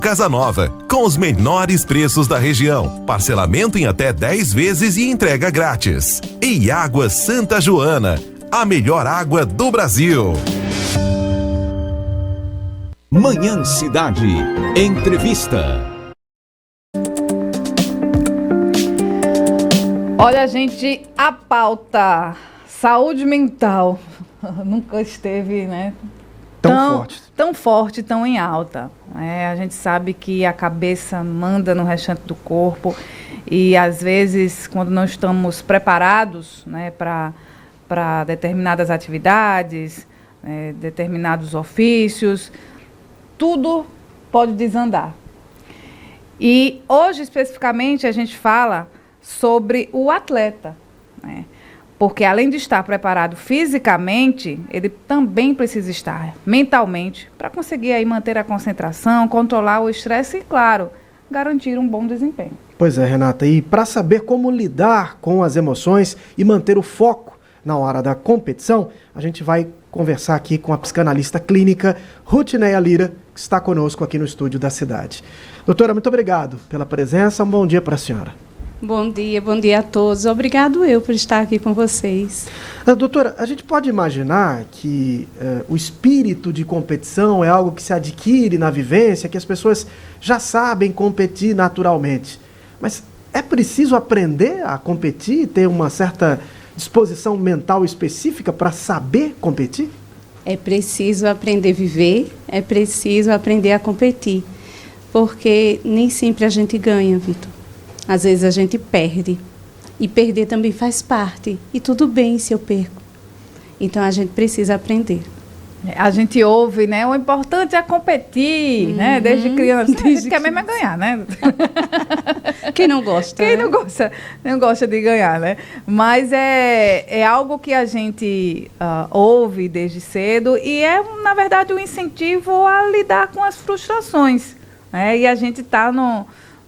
Casa Nova, com os menores preços da região, parcelamento em até 10 vezes e entrega grátis. E Água Santa Joana, a melhor água do Brasil. Manhã Cidade. Entrevista. Olha, gente, a pauta saúde mental nunca esteve, né? Tão forte, tão em alta. A gente sabe que a cabeça manda no restante do corpo e, às vezes, quando não estamos preparados, né, para determinadas atividades, determinados ofícios, tudo pode desandar. E hoje, especificamente, a gente fala sobre o atleta, né? Porque além de estar preparado fisicamente, ele também precisa estar mentalmente para conseguir aí manter a concentração, controlar o estresse e, claro, garantir um bom desempenho. Pois é, Renata, e para saber como lidar com as emoções e manter o foco na hora da competição, a gente vai conversar aqui com a psicanalista clínica Rutineia Lira, que está conosco aqui no estúdio da cidade. Doutora, muito obrigado pela presença, um bom dia para a senhora. Bom dia a todos. Obrigado eu por estar aqui com vocês. Doutora, a gente pode imaginar que o espírito de competição é algo que se adquire na vivência, que as pessoas já sabem competir naturalmente. Mas é preciso aprender a competir, ter uma certa disposição mental específica para saber competir? É preciso aprender a viver, é preciso aprender a competir. Porque nem sempre a gente ganha, Vitor. Às vezes a gente perde, e perder também faz parte, e tudo bem se eu perco. Então a gente precisa aprender. A gente ouve, né? O importante é competir, né? Desde criança. A gente quer mesmo é ganhar, né? Quem não gosta? Quem né? não gosta de ganhar, né? Mas é algo que a gente ouve desde cedo e é, na verdade, um incentivo a lidar com as frustrações, né? E a gente está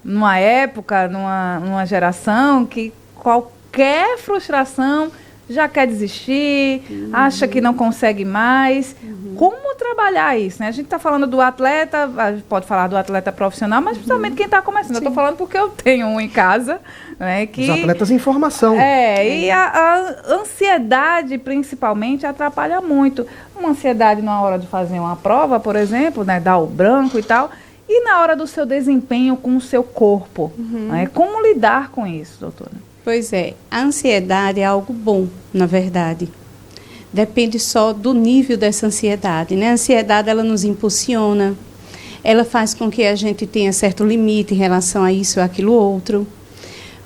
numa época, numa geração que qualquer frustração já quer desistir, acha que não consegue mais. Como trabalhar isso, né? A gente está falando do atleta, a gente pode falar do atleta profissional, mas principalmente quem está começando. Eu estou falando porque eu tenho um em casa, né? Os atletas em formação. E a ansiedade, principalmente, atrapalha muito. Uma ansiedade na hora de fazer uma prova, por exemplo, né? Dar o branco e tal. E na hora do seu desempenho com o seu corpo, né? Como lidar com isso, doutora? Pois é, a ansiedade é algo bom, na verdade. Depende só do nível dessa ansiedade, né? A ansiedade, ela nos impulsiona, ela faz com que a gente tenha certo limite em relação a isso ou aquilo outro,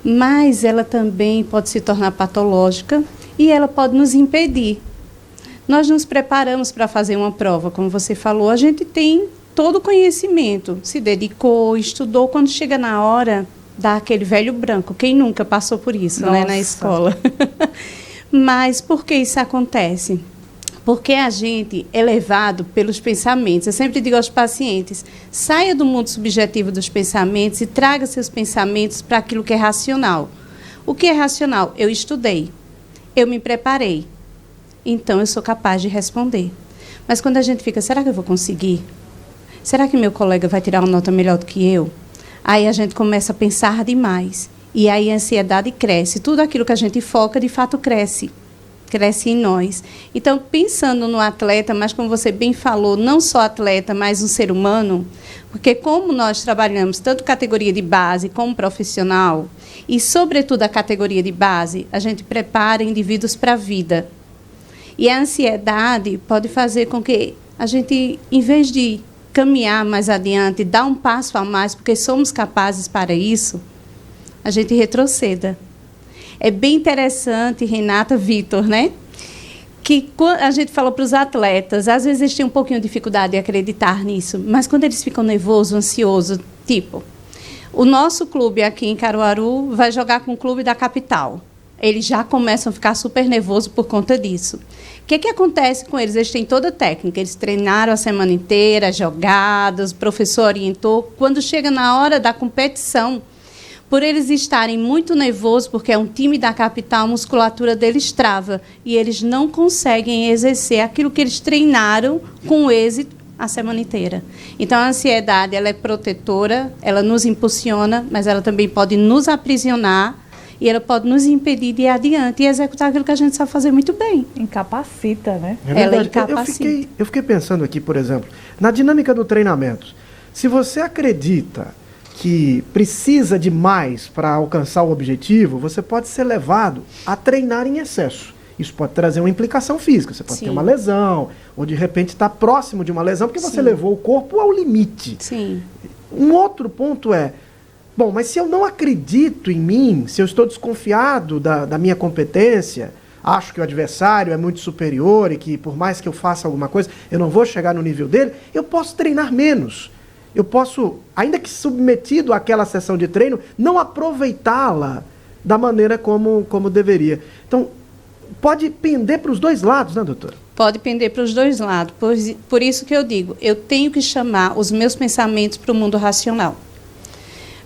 mas ela também pode se tornar patológica e ela pode nos impedir. Nós nos preparamos para fazer uma prova, como você falou, a gente tem todo o conhecimento, se dedicou, estudou, quando chega na hora, dá aquele velho branco. Quem nunca passou por isso, né, na escola? Mas por que isso acontece? Porque a gente é levado pelos pensamentos. Eu sempre digo aos pacientes, saia do mundo subjetivo dos pensamentos e traga seus pensamentos para aquilo que é racional. O que é racional? Eu estudei, eu me preparei, então eu sou capaz de responder. Mas quando a gente fica, será que eu vou conseguir? Será que meu colega vai tirar uma nota melhor do que eu? Aí a gente começa a pensar demais. E aí a ansiedade cresce. Tudo aquilo que a gente foca, de fato, cresce. Cresce em nós. Então, pensando no atleta, mas como você bem falou, não só atleta, mas um ser humano, porque como nós trabalhamos tanto categoria de base como profissional, e sobretudo a categoria de base, a gente prepara indivíduos para a vida. E a ansiedade pode fazer com que a gente, em vez de caminhar mais adiante, dar um passo a mais, porque somos capazes para isso, a gente retroceda. É bem interessante, Renata, Vitor, né? Que a gente falou para os atletas, às vezes eles têm um pouquinho de dificuldade de acreditar nisso, mas quando eles ficam nervosos, ansiosos, tipo, o nosso clube aqui em Caruaru vai jogar com o clube da capital. Eles já começam a ficar super nervosos por conta disso. O que acontece com eles? Eles têm toda a técnica, eles treinaram a semana inteira, jogadas, o professor orientou. Quando chega na hora da competição, por eles estarem muito nervosos, porque é um time da capital, a musculatura deles trava e eles não conseguem exercer aquilo que eles treinaram com êxito a semana inteira. Então, a ansiedade, ela é protetora, ela nos impulsiona, mas ela também pode nos aprisionar e ela pode nos impedir de ir adiante e executar aquilo que a gente sabe fazer muito bem. Incapacita, né? Ela incapacita. Eu fiquei pensando aqui, por exemplo, na dinâmica do treinamento. Se você acredita que precisa de mais para alcançar o objetivo, você pode ser levado a treinar em excesso. Isso pode trazer uma implicação física. Você pode ter uma lesão, ou de repente estar próximo de uma lesão, porque você levou o corpo ao limite. Sim. Um outro ponto é, bom, mas se eu não acredito em mim, se eu estou desconfiado da minha competência, acho que o adversário é muito superior e que por mais que eu faça alguma coisa, eu não vou chegar no nível dele, eu posso treinar menos. Eu posso, ainda que submetido àquela sessão de treino, não aproveitá-la da maneira como deveria. Então, pode pender para os dois lados, né, doutora? Pode pender para os dois lados. Por isso que eu digo, eu tenho que chamar os meus pensamentos para o mundo racional.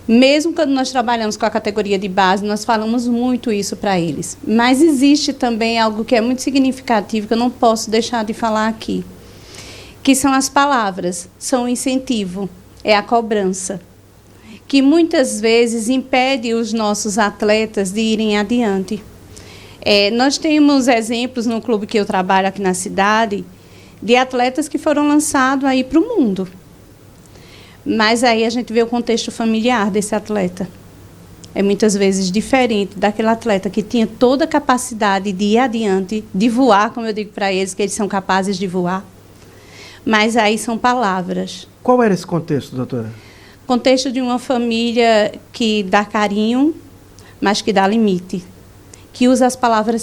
Mesmo quando nós trabalhamos com a categoria de base, nós falamos muito isso para eles. Mas existe também algo que é muito significativo, que eu não posso deixar de falar aqui, que são as palavras, são o incentivo, é a cobrança, que muitas vezes impede os nossos atletas de irem adiante. Nós temos exemplos no clube que eu trabalho aqui na cidade, de atletas que foram lançados aí para o mundo. Mas aí a gente vê o contexto familiar desse atleta. É muitas vezes diferente daquele atleta que tinha toda a capacidade de ir adiante, de voar, como eu digo para eles, que eles são capazes de voar. Mas aí são palavras. Qual era esse contexto, doutora? Contexto de uma família que dá carinho, mas que dá limite. Que usa as palavras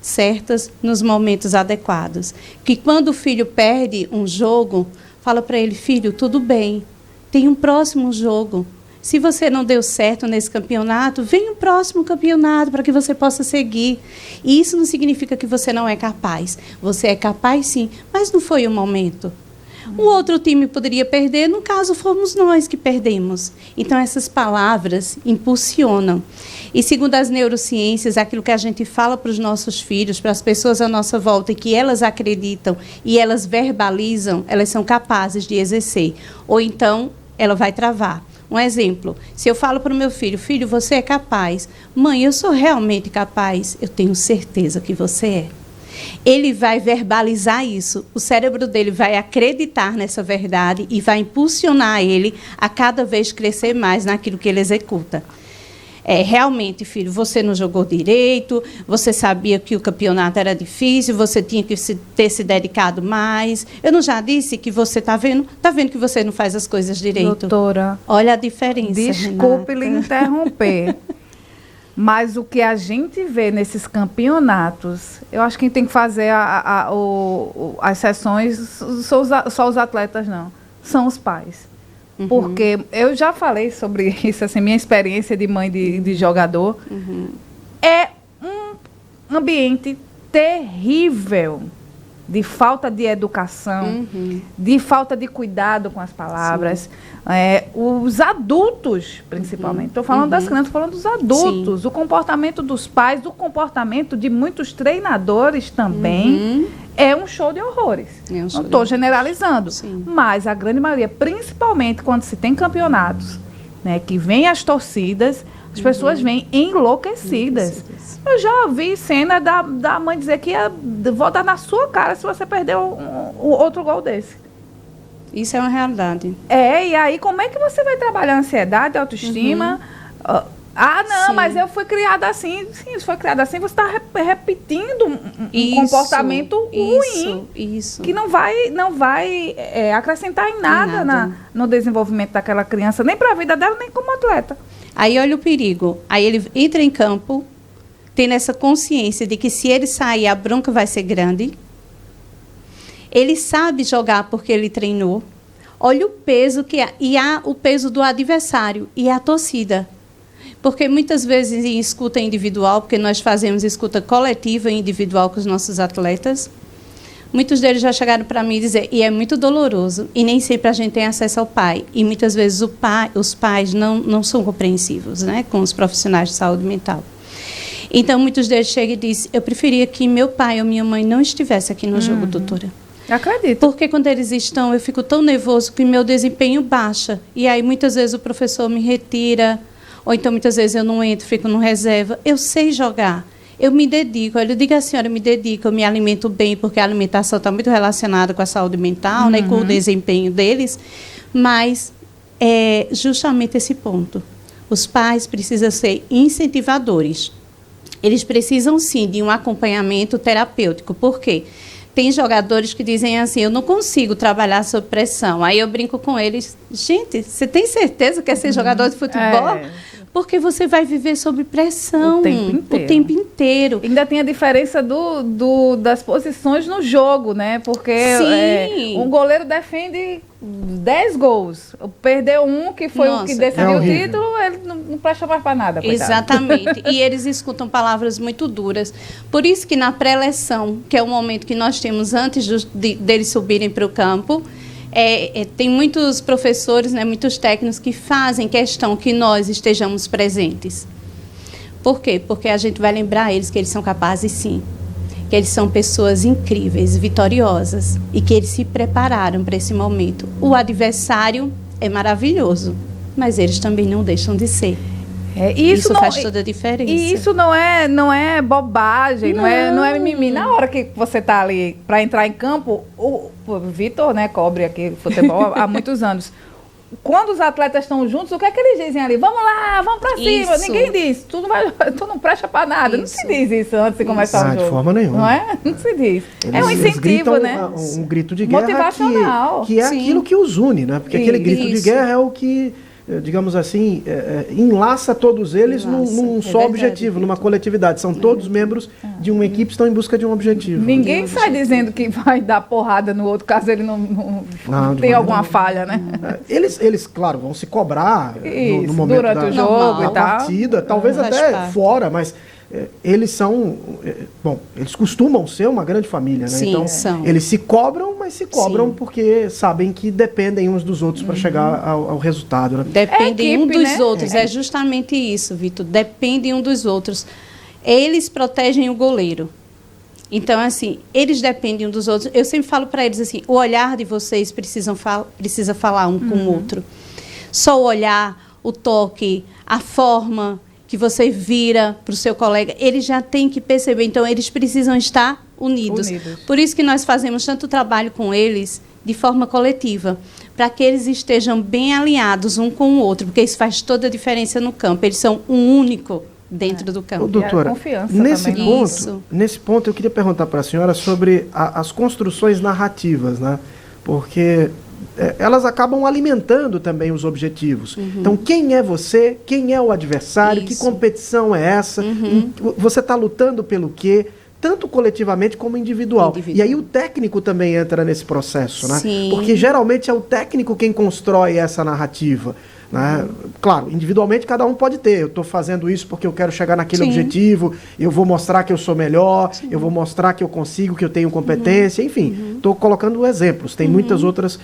certas nos momentos adequados. Que quando o filho perde um jogo, fala para ele, filho, tudo bem, tem um próximo jogo. Se você não deu certo nesse campeonato, vem o próximo campeonato para que você possa seguir. E isso não significa que você não é capaz. Você é capaz, sim, mas não foi o momento. Um outro time poderia perder, no caso, fomos nós que perdemos. Então, essas palavras impulsionam. E, segundo as neurociências, aquilo que a gente fala para os nossos filhos, para as pessoas à nossa volta, e que elas acreditam e elas verbalizam, elas são capazes de exercer. Ou então, ela vai travar. Um exemplo, se eu falo para o meu filho, filho, você é capaz. Mãe, eu sou realmente capaz. Eu tenho certeza que você é. Ele vai verbalizar isso. O cérebro dele vai acreditar nessa verdade e vai impulsionar ele a cada vez crescer mais naquilo que ele executa. Realmente, filho, você não jogou direito, você sabia que o campeonato era difícil, você tinha que ter se dedicado mais. Eu não já disse que você está vendo que você não faz as coisas direito? Doutora, olha a diferença, desculpe lhe interromper, mas o que a gente vê nesses campeonatos, eu acho que quem tem que fazer as sessões só os atletas, não, são os pais. Porque eu já falei sobre isso, assim, minha experiência de mãe de jogador. É um ambiente terrível de falta de educação, de falta de cuidado com as palavras. Os adultos, principalmente. Estou falando das crianças, estou falando dos adultos. Sim. O comportamento dos pais, o comportamento de muitos treinadores também. É um show de horrores. Não estou generalizando. Sim. Mas a grande maioria, principalmente quando se tem campeonatos, né, que vem as torcidas, as pessoas vêm enlouquecidas. Eu já ouvi cena da mãe dizer que vou dar na sua cara se você perder o outro gol desse. Isso é uma realidade. E aí como é que você vai trabalhar a ansiedade, a autoestima? Não, mas eu fui criada assim. Sim, se foi criada assim, você está repetindo um comportamento ruim. Isso. Que não vai acrescentar em nada. No desenvolvimento daquela criança, nem para a vida dela, nem como atleta. Aí olha o perigo. Aí ele entra em campo, tendo essa consciência de que se ele sair, a bronca vai ser grande. Ele sabe jogar porque ele treinou. Olha o peso que há. E há o peso do adversário e a torcida. Porque muitas vezes em escuta individual, porque nós fazemos escuta coletiva e individual com os nossos atletas, muitos deles já chegaram para mim e dizer, e é muito doloroso, e nem sempre a gente tem acesso ao pai. E muitas vezes os pais não são compreensivos, né, com os profissionais de saúde mental. Então, muitos deles chegam e dizem, eu preferia que meu pai ou minha mãe não estivesse aqui no jogo, doutora. Acredito. Porque quando eles estão, eu fico tão nervoso que meu desempenho baixa. E aí, muitas vezes, o professor me retira, ou então, muitas vezes, eu não entro, fico no reserva. Eu sei jogar. Eu me dedico, eu digo à senhora, eu me dedico, eu me alimento bem, porque a alimentação está muito relacionada com a saúde mental, né, com o desempenho deles, mas é justamente esse ponto. Os pais precisam ser incentivadores. Eles precisam, sim, de um acompanhamento terapêutico. Por quê? Tem jogadores que dizem assim, eu não consigo trabalhar sob pressão. Aí eu brinco com eles, gente, você tem certeza que quer ser jogador de futebol? Porque você vai viver sob pressão o tempo inteiro. Ainda tem a diferença das posições no jogo, né? Porque um goleiro defende 10 gols. Perdeu um, que foi o que decidiu o título, ele não presta mais para nada. Coitado. Exatamente. E eles escutam palavras muito duras. Por isso que na pré-eleção, que é o momento que nós temos antes deles subirem para o campo, tem muitos professores, né, muitos técnicos que fazem questão que nós estejamos presentes. Por quê? Porque a gente vai lembrar eles que eles são capazes, sim. Que eles são pessoas incríveis, vitoriosas, e que eles se prepararam para esse momento. O adversário é maravilhoso, mas eles também não deixam de ser. Isso faz toda a diferença. E isso não é bobagem, não é mimimi. Na hora que você está ali para entrar em campo, o Vitor, né, cobre aqui futebol há muitos anos. Quando os atletas estão juntos, o que é que eles dizem ali? Vamos lá, vamos para cima. Isso. Ninguém diz, tu não presta para nada. Isso. Não se diz isso antes de começar o jogo. De forma nenhuma. Não é? Não se diz. É um incentivo, gritam, né? Um grito de guerra motivacional. que é Sim. aquilo que os une, né? Porque aquele grito de guerra é o que, digamos assim, enlaça todos eles num só objetivo, numa coletividade. São todos membros de uma equipe que estão em busca de um objetivo. Ninguém sai dizendo que vai dar porrada no outro caso ele não tem alguma falha, né? Eles, claro, vão se cobrar no momento durante o jogo da e tal. partida, talvez até fora, mas eles são... Bom, eles costumam ser uma grande família, né? Sim, então, são. eles se cobram, mas se cobram Sim. porque sabem que dependem uns dos outros para chegar ao resultado, né? Dependem equipe, um dos né? outros. É justamente isso, Vitor. Dependem um dos outros. Eles protegem o goleiro. Então, assim, eles dependem um dos outros. Eu sempre falo para eles assim, o olhar de vocês precisa falar um com o outro. Só o olhar, o toque, a forma que você vira para o seu colega, eles já têm que perceber. Então, eles precisam estar unidos. Por isso que nós fazemos tanto trabalho com eles de forma coletiva, para que eles estejam bem alinhados um com o outro, porque isso faz toda a diferença no campo. Eles são um único dentro do campo. Doutora, nesse ponto eu queria perguntar para a senhora sobre as construções narrativas, né? Porque elas acabam alimentando também os objetivos. Então, quem é você? Quem é o adversário? Que competição é essa? Você está lutando pelo quê? Tanto coletivamente como individual. E aí o técnico também entra nesse processo, né? Sim. Porque geralmente é o técnico quem constrói essa narrativa. Né? Claro, individualmente cada um pode ter. Eu estou fazendo isso porque eu quero chegar naquele objetivo, eu vou mostrar que eu sou melhor, eu vou mostrar que eu consigo, que eu tenho competência, enfim, estou colocando exemplos, tem muitas outras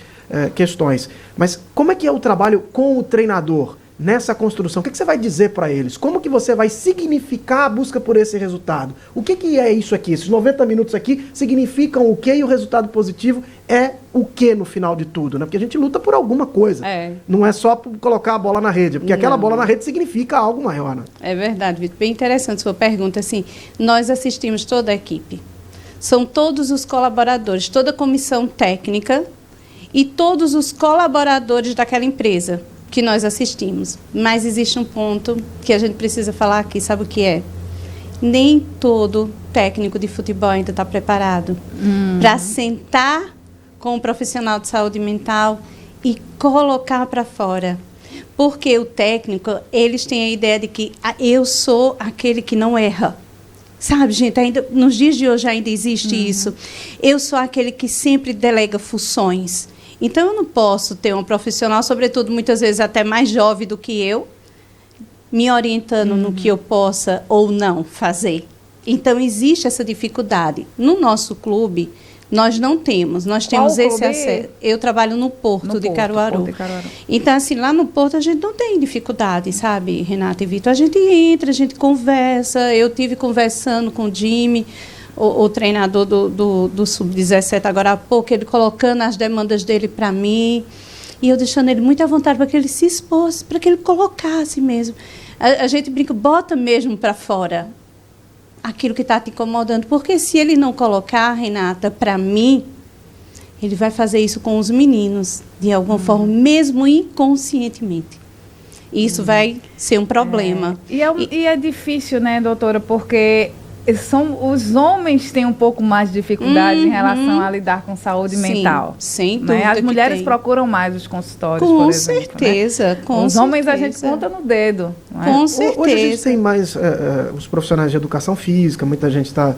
questões. Mas como é que é o trabalho com o treinador nessa construção? O que você vai dizer para eles? Como que você vai significar a busca por esse resultado? O que é isso aqui? Esses 90 minutos aqui significam o quê e o resultado positivo é o que no final de tudo, né? Porque a gente luta por alguma coisa. Não é só colocar a bola na rede, porque aquela bola na rede significa algo maior, né? É verdade, Vitor. Bem interessante sua pergunta. Assim, nós assistimos toda a equipe. São todos os colaboradores, toda a comissão técnica e todos os colaboradores daquela empresa que nós assistimos. Mas existe um ponto que a gente precisa falar aqui, sabe o que é? Nem todo técnico de futebol ainda está preparado para sentar com um profissional de saúde mental e colocar para fora. Porque o técnico, eles têm a ideia de que eu sou aquele que não erra. Sabe, gente, ainda, nos dias de hoje ainda existe isso. Eu sou aquele que sempre delega funções. Então, eu não posso ter um profissional, sobretudo, muitas vezes até mais jovem do que eu, me orientando no que eu possa ou não fazer. Então, existe essa dificuldade. No nosso clube, nós não temos. Nós temos esse acesso. Eu trabalho no Porto de Caruaru. Então, assim, lá no Porto a gente não tem dificuldade, sabe, Renata e Vitor? A gente entra, a gente conversa. Eu tive conversando com o Jimmy o treinador do Sub-17 agora há pouco, ele colocando as demandas dele para mim, e eu deixando ele muito à vontade para que ele se expôsse, para que ele colocasse mesmo. A gente brinca, bota mesmo para fora aquilo que está te incomodando, porque se ele não colocar, Renata, para mim, ele vai fazer isso com os meninos, de alguma forma, mesmo inconscientemente. Isso vai ser um problema. E é difícil, né, doutora, porque os homens têm um pouco mais de dificuldade em relação a lidar com saúde mental. Sem dúvida. Né? As mulheres procuram mais os consultórios, com por exemplo. Certeza, né? Com os certeza. homens a gente conta no dedo. Com certeza. Hoje a gente tem mais os profissionais de educação física, muita gente está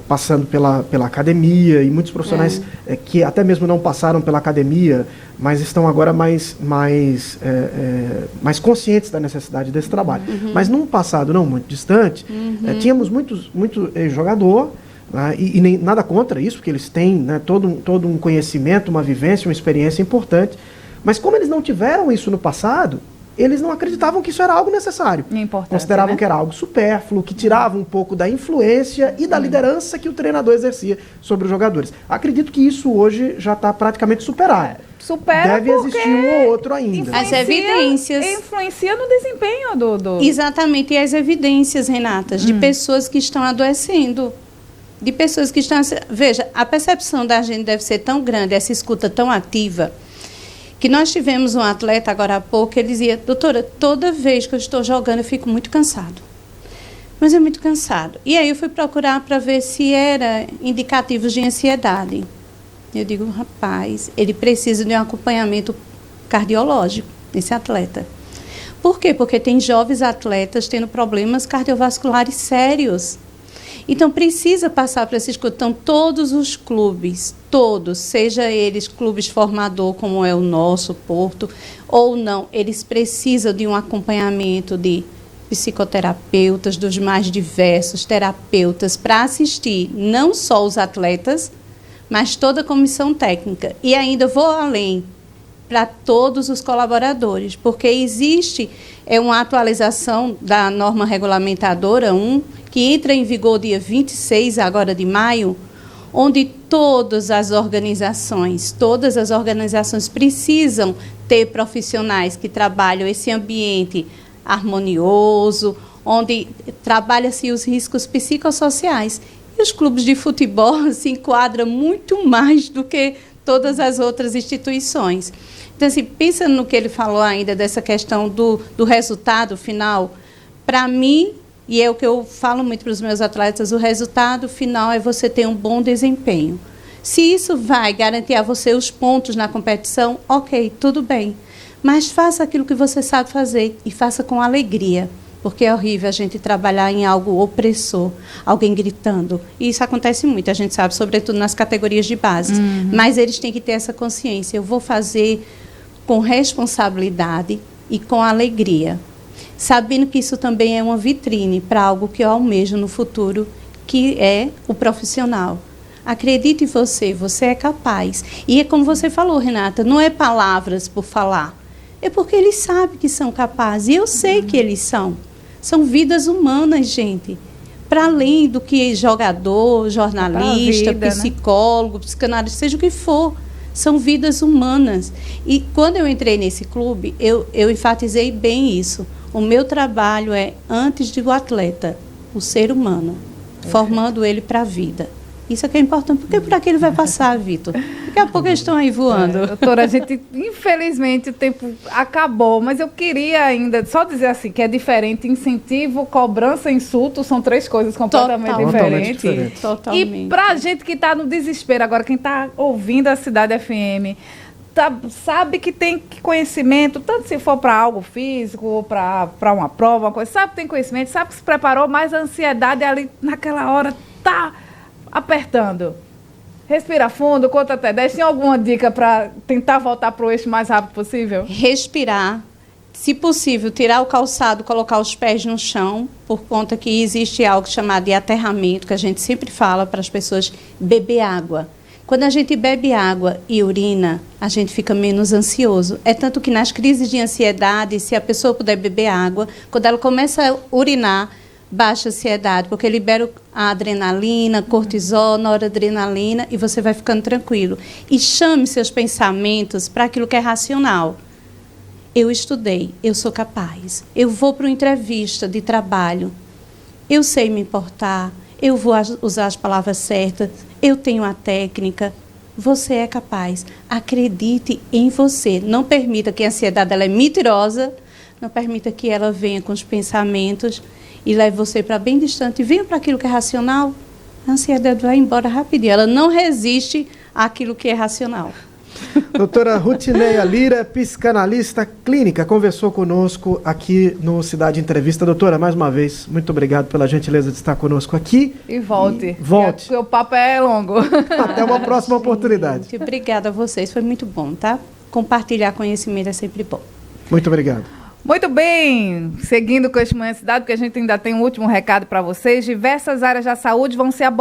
passando pela academia, e muitos profissionais que até mesmo não passaram pela academia, mas estão agora mais conscientes da necessidade desse trabalho. Mas num passado não muito distante, tínhamos muito jogador, né, e nem nada contra isso, porque eles têm, né, todo um conhecimento, uma vivência, uma experiência importante, mas como eles não tiveram isso no passado, eles não acreditavam que isso era algo necessário. Consideravam, né, que era algo supérfluo, que tirava um pouco da influência e da liderança que o treinador exercia sobre os jogadores. Acredito que isso hoje já está praticamente superado. Deve existir um ou outro ainda. As evidências. Influencia no desempenho do... Exatamente, e as evidências, Renata, de pessoas que estão adoecendo. De pessoas que estão... Veja, a percepção da gente deve ser tão grande, essa escuta tão ativa, que nós tivemos um atleta agora há pouco, ele dizia, doutora, toda vez que eu estou jogando eu fico muito cansado. Mas é muito cansado. E aí eu fui procurar para ver se era indicativos de ansiedade. Eu digo, rapaz, ele precisa de um acompanhamento cardiológico, esse atleta. Por quê? Porque tem jovens atletas tendo problemas cardiovasculares sérios. Então, precisa passar para essa escuta. Então, todos os clubes, todos, seja eles clubes formador, como é o nosso, Porto, ou não, eles precisam de um acompanhamento de psicoterapeutas, dos mais diversos terapeutas, para assistir não só os atletas, mas toda a comissão técnica. E ainda vou além, para todos os colaboradores, porque existe uma atualização da norma regulamentadora 1, que entra em vigor dia 26 agora de maio, onde todas as organizações precisam ter profissionais que trabalham esse ambiente harmonioso, onde trabalha-se os riscos psicossociais. E os clubes de futebol se enquadram muito mais do que todas as outras instituições. Então, assim, pensa no que ele falou ainda dessa questão do resultado final. Para mim, e é o que eu falo muito para os meus atletas, o resultado final é você ter um bom desempenho. Se isso vai garantir a você os pontos na competição, ok, tudo bem. Mas faça aquilo que você sabe fazer e faça com alegria. Porque é horrível a gente trabalhar em algo opressor, alguém gritando. E isso acontece muito, a gente sabe, sobretudo nas categorias de base. Mas eles têm que ter essa consciência. Eu vou fazer com responsabilidade e com alegria, sabendo que isso também é uma vitrine para algo que eu almejo no futuro, que é o profissional. Acredite em você, você é capaz. E é como você falou, Renata, não é palavras por falar, é porque eles sabem que são capazes, e eu sei que eles são. São vidas humanas, gente. Para além do que jogador, jornalista, vida, psicólogo, psicanalista, seja o que for, são vidas humanas. E quando eu entrei nesse clube, eu enfatizei bem isso. O meu trabalho é, antes do atleta, o ser humano, formando ele para a vida. Isso é que é importante, porque por aqui ele vai passar, Vitor. Daqui a pouco eles estão aí voando. Doutora, a gente, infelizmente, o tempo acabou, mas eu queria ainda só dizer assim, que é diferente. Incentivo, cobrança, insulto, são 3 coisas completamente diferentes. Totalmente. E pra gente que está no desespero agora, quem está ouvindo a Cidade FM, sabe que tem conhecimento, tanto se for para algo físico, ou para uma prova, uma coisa, sabe que tem conhecimento, sabe que se preparou, mas a ansiedade ali naquela hora tá apertando. Respira fundo, conta até 10. Tem alguma dica para tentar voltar para o eixo mais rápido possível? Respirar. Se possível, tirar o calçado, colocar os pés no chão, por conta que existe algo chamado de aterramento, que a gente sempre fala para as pessoas, beber água. Quando a gente bebe água e urina, a gente fica menos ansioso. É tanto que nas crises de ansiedade, se a pessoa puder beber água, quando ela começa a urinar, baixa ansiedade, porque libera a adrenalina, cortisol, noradrenalina, e você vai ficando tranquilo. E chame seus pensamentos para aquilo que é racional. Eu estudei, eu sou capaz. Eu vou para uma entrevista de trabalho. Eu sei me importar, eu vou usar as palavras certas, eu tenho a técnica. Você é capaz. Acredite em você. Não permita que a ansiedade ela é mentirosa, não permita que ela venha com os pensamentos e leve você para bem distante. Venha para aquilo que é racional. A ansiedade vai embora rapidinho. Ela não resiste àquilo que é racional. Doutora Rutineia Lira, psicanalista clínica, conversou conosco aqui no Cidade Entrevista. Doutora, mais uma vez, muito obrigado pela gentileza de estar conosco aqui. E volte. Volte. Porque o papo é longo. Até uma próxima oportunidade. Obrigada a vocês, foi muito bom, tá? Compartilhar conhecimento é sempre bom. Muito obrigado. Muito bem, seguindo com este Manhã Cidade, porque a gente ainda tem um último recado para vocês. Diversas áreas da saúde vão ser abordadas